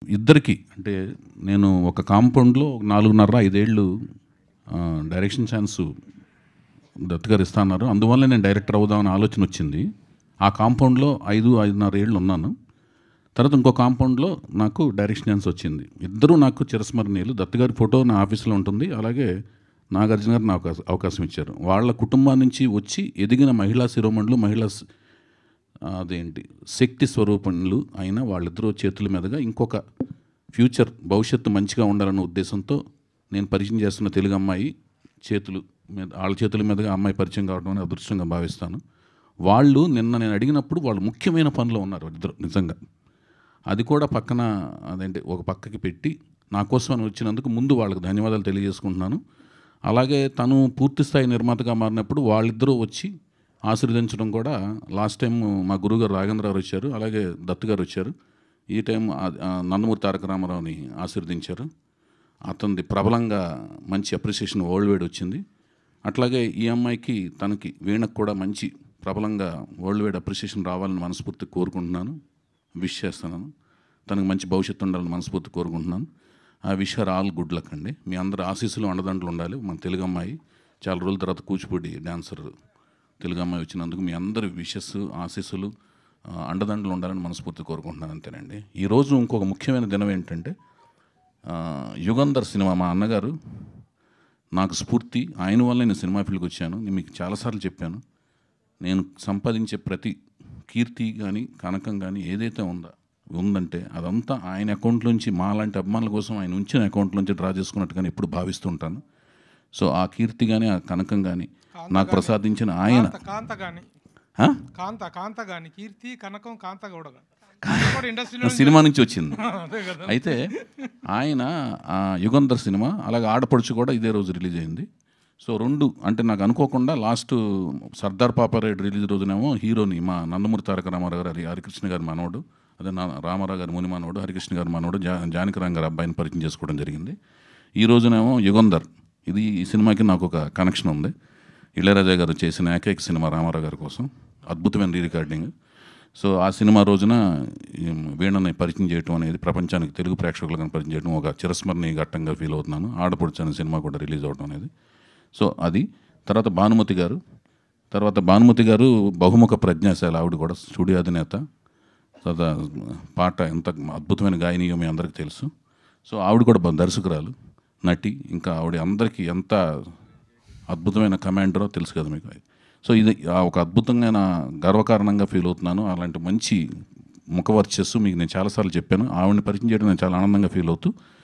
ఇద్దరికీ అంటే నేను ఒక కాంపౌండ్‌లో 4.5, 5 ఏళ్ళు డైరెక్షన్ ఛాన్స్ దత్ గారు ఇస్తా అన్నారు. అందువల్ల నేను డైరెక్టర్ అవుదామని ఆలోచన వచ్చింది. ఆ కాంపౌండ్‌లో 5, 5.5 ఏళ్ళు ఉన్నాను. తర్వాత ఇంకో కాంపౌండ్‌లో నాకు డైరెక్షన్ ఛాన్స్ వచ్చింది. ఇద్దరూ నాకు చిరస్మరణీయులు. దత్ గారి ఫోటో నా ఆఫీస్‌లో ఉంటుంది. అలాగే నాగార్జున గారు నాకు అవకాశం ఇచ్చారు. వాళ్ళ కుటుంబం నుంచి వచ్చి ఎదిగిన మహిళా శిరోమణులు, అదేంటి శక్తి స్వరూపణులు అయిన వాళ్ళిద్దరూ చేతుల మీదుగా ఇంకొక ఫ్యూచర్ భవిష్యత్తు మంచిగా ఉండాలన్న ఉద్దేశంతో నేను పరిచయం చేస్తున్న తెలుగు అమ్మాయి వాళ్ళ చేతుల మీదుగా అమ్మాయి పరిచయం కావడం అని అదృష్టంగా భావిస్తాను. వాళ్ళు నిన్న నేను అడిగినప్పుడు వాళ్ళు ముఖ్యమైన పనిలో ఉన్నారు ఇద్దరు నిజంగా. అది కూడా పక్కన అదేంటి ఒక పక్కకి పెట్టి నా కోసం అని వచ్చినందుకు ముందు వాళ్ళకి ధన్యవాదాలు తెలియజేసుకుంటున్నాను. అలాగే తను పూర్తిస్థాయి నిర్మాతగా మారినప్పుడు వాళ్ళిద్దరూ వచ్చి ఆశీర్వదించడం కూడా లాస్ట్ టైం మా గురువుగారు రాఘవేంద్ర గారు వచ్చారు, అలాగే దత్ గారు వచ్చారు. ఈ టైం నందమూరి తారక రామారావుని ఆశీర్వదించారు. అతనిది ప్రబలంగా మంచి అప్రిసియేషన్ వరల్డ్ వైడ్ వచ్చింది. అట్లాగే ఈ అమ్మాయికి తనకి వీణకు కూడా మంచి ప్రబలంగా వరల్డ్ వైడ్ అప్రిసియేషన్ రావాలని మనస్ఫూర్తి కోరుకుంటున్నాను, విష్ చేస్తున్నాను. తనకు మంచి భవిష్యత్తు ఉండాలని మనస్ఫూర్తి కోరుకుంటున్నాను. ఆ wish her all good luck అండి. మీ అందరు ఆశీస్సులు అండదండలు ఉండాలి. మన తెలుగు అమ్మాయి చాలా రోజుల తర్వాత కూచిపూడి డాన్సర్ తెలుగు అమ్మాయి వచ్చినందుకు మీ అందరి విషెస్ ఆశీస్సులు అండదండలు ఉండాలని మనస్ఫూర్తి కోరుకుంటున్నాను. అంతేనండి. ఈరోజు ఇంకొక ముఖ్యమైన దినం ఏంటంటే యుగంధర్ సినిమా. మా అన్నగారు నాకు స్ఫూర్తి. ఆయన వల్ల నేను సినిమా ఫీల్డ్కి వచ్చాను. నేను మీకు చాలాసార్లు చెప్పాను, నేను సంపాదించే ప్రతి కీర్తి కానీ కనకం కానీ ఏదైతే ఉందంటే అదంతా ఆయన అకౌంట్లోంచి మా లాంటి అభిమానుల కోసం ఆయన ఉంచిన అకౌంట్లోంచి డ్రా చేసుకున్నట్టుగానే ఎప్పుడు భావిస్తుంటాను. సో ఆ కీర్తి కానీ ఆ కనకం కానీ నాకు ప్రసాదించిన ఆయన సినిమా నుంచి వచ్చింది. అయితే ఆయన యుగంధర్ సినిమా అలాగే ఆడపడుచు కూడా ఇదే రోజు రిలీజ్ అయింది. సో రెండు అంటే నాకు అనుకోకుండా లాస్ట్ సర్దార్ పాపారాయుడు రిలీజ్ రోజునేమో హీరోని మా నందమూరి తారక రామారావు గారు హరికృష్ణ గారి మనవడు, అదే రామారావు గారి ముని మనవడు, హరికృష్ణ గారి మనవడు జానకిరామ్ గారి అబ్బాయిని పరిచయం చేసుకోవడం జరిగింది. ఈ రోజునేమో యుగంధర్. ఈ సినిమాకి నాకు ఒక కనెక్షన్ ఉంది. ఇళయరాజా గారు చేసిన ఏకైక సినిమా రామారావు గారి కోసం అద్భుతమైన రికార్డింగ్. సో ఆ సినిమా రోజున వీణని పరిచయం చేయడం అనేది ప్రపంచానికి తెలుగు ప్రేక్షకులకు పరిచయం చేయడం ఒక చిరస్మరణీయ ఘట్టంగా ఫీల్ అవుతున్నాను. ఆడపడుచు అనే సినిమా కూడా రిలీజ్ అవడం అనేది. సో అది తర్వాత భానుమతి గారు బహుముఖ ప్రజ్ఞాశాలి. ఆవిడ కూడా స్టూడియో అధినేత. తర్వాత పాట ఎంత అద్భుతమైన గాయనీయో మీ అందరికీ తెలుసు. సో ఆవిడ కూడా దర్శకురాలు, నటి. ఇంకా ఆవిడ అందరికీ ఎంత అద్భుతమైన కమాండరో తెలుసు కదా మీకు. సో ఇది ఒక అద్భుతమైన గర్వకారణంగా ఫీల్ అవుతున్నాను. అలాంటి మంచి ముఖవర్చస్సు మీకు నేను చాలాసార్లు చెప్పాను. ఆవిడని పరిచయం చేయడం నేను చాలా ఆనందంగా ఫీల్ అవుతూ